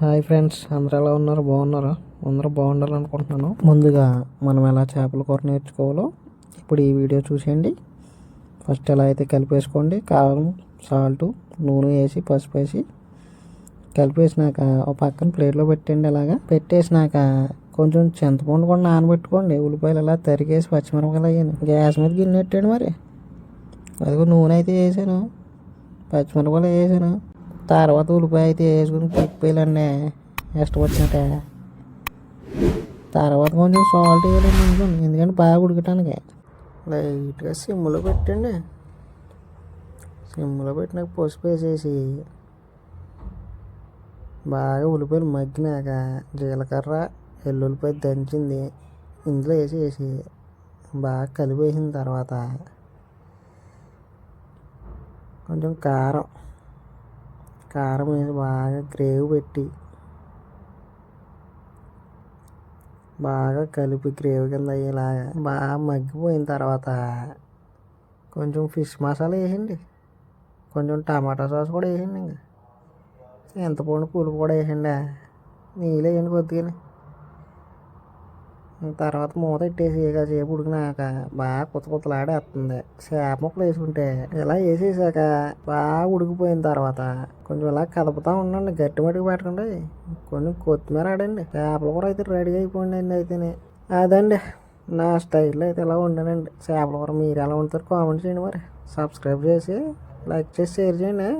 Hi friends, అందరూ ఎలా ఉన్నారు? బాగున్నారా? అందరూ బాగుండాలనుకుంటున్నాను. ముందుగా మనం ఎలా చేపల కూర నేర్చుకోవాలో ఇప్పుడు ఈ వీడియో చూసేయండి. ఫస్ట్ ఎలా అయితే కలిపేసుకోండి. కారం, సాల్ట్, నూనె వేసి, పసుపు వేసి కలిపేసినాక ఒక పక్కన ప్లేట్లో పెట్టండి. అలాగా పెట్టేసినాక కొంచెం చింతపండు కూడా నానబెట్టుకోండి. ఉల్లిపాయలు అలా తరిగేసి, పచ్చిమిరపకాయలు అయ్యాను గ్యాస్ మీద గిన్నె పెట్టండి. మరి అదిగో నూనె అయితే వేసాను, పచ్చిమిరపకాయలు వేసాను, తర్వాత ఉల్లిపాయ అయితే వేసుకుని తిప్పేయాలండి ఇష్టపచ్చినట్టే. తర్వాత కొంచెం సాల్ట్ వేయాలండి ఇందులో, ఎందుకంటే బాగా ఉడకటానికి. లైట్గా సిమ్లో పెట్టండి. సిమ్లో పెట్టినాక పసుపు వేసేసి బాగా ఉల్లిపాయలు మగ్గినాక జీలకర్ర, వెల్లుల్లిపాయ దంచింది ఇందులో వేసేసి బాగా కలిపేసిన తర్వాత కొంచెం కారం వేసి బాగా గ్రేవీ పెట్టి బాగా కలిపి గ్రేవీ కింద అయ్యేలాగా బాగా మగ్గిపోయిన తర్వాత కొంచెం ఫిష్ మసాలా వేయండి, కొంచెం టమాటా సాస్ కూడా వేయండి, ఇంకా చింతపండు పులుపు కూడా వేయండి, నీళ్ళు వేయండి కొద్దిగా. తర్వాత మూత పెట్టేసి కాసేపు ఉడికినాక బాగా కుతకుతలాడేస్తుంది. చేప ముక్కలు వేసుకుంటే ఇలా వేసేసాక బాగా ఉడికిపోయిన తర్వాత కొంచెం ఇలా కదుపుతూ ఉండండి, గట్టి మట్టుకు పెట్టండి, కొంచెం కొత్తిమీర ఆడండి. చేపల కూర అయితే రెడీ అయిపోయిందండి. అయితేనే అదండి నా స్టైల్లో అయితే ఇలా వండానండి చేపల కూర. మీరు ఎలా వండుతారు కామెంట్ చేయండి. మరి సబ్స్క్రైబ్ చేసి, లైక్ చేసి, షేర్ చేయండి.